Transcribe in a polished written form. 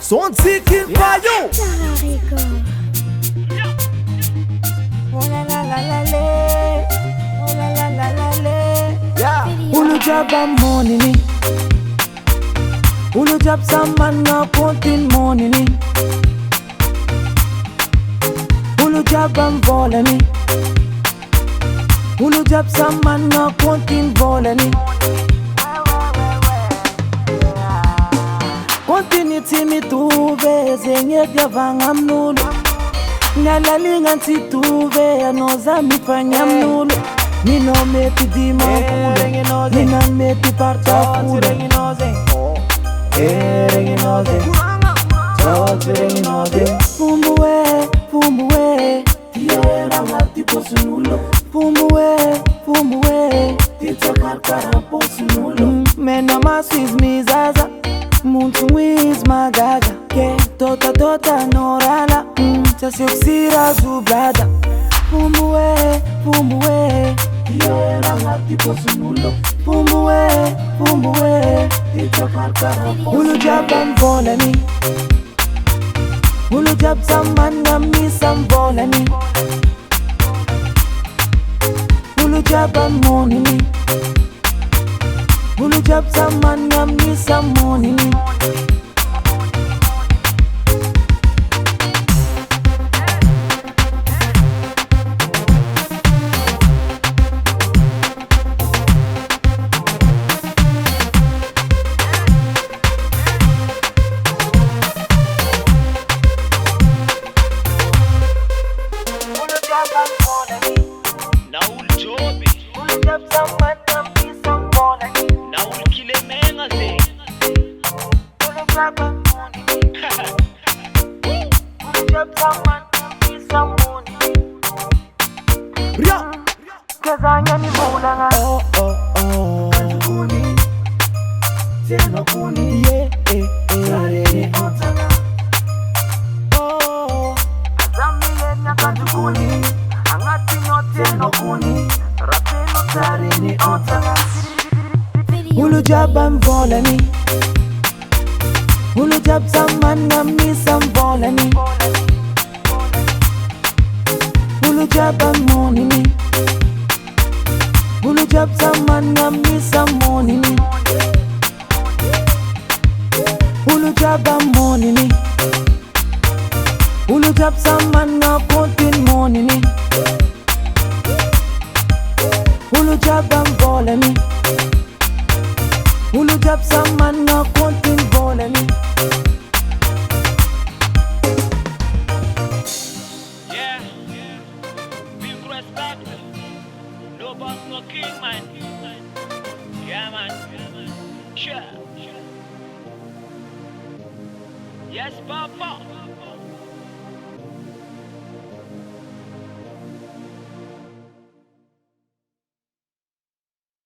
Son ticket for you. Oh la la la la la, oh la la la la la. Yeah. Ulu jaba money ni, ulu jab saman na kontin money ni, ulu jaba vola ni, ulu jab saman na kontin vola ni. Continuity mi tuve zenye dia vangam nulu. Nalalinga ntituve anoza mifanya mnulu. Nino meti di mankulu, nina meti parta kulu. Renginoze, George Renginoze. Fumbuwe, fumbuwe, tiera ngati posunulo. Fumbuwe, fumbuwe, tita karkara posunulo. Mena masis mizaza, muntu wiz magaga. Ke tota tota norala, chasi oksira zublada. Fumbuwe, fumbuwe, tiera ngati posunulo. Fumbuwe, fumbuwe, tita karkara posunulo. Ulu jaban volani, ulu jab saman ngami sam volani. Ulu jaban money ni, ulu jab saman ngami sam money ni. Naul Jobi, Naul Kilemenga se. Ria. Oh oh oh, yeah oh. Ulu jabam volani, ulu jab saman ngami sam volani. Ulu jabam money ni, ulu jab saman ngami sam money ni. Ulu jabam money ni, ulu jab saman na kontin money ni. Ulu jabam volani, ulu jab saman na kontin volani. Yeah, big respect. No boss, no king, man. Yeah, man. Sure. Yes, Papa.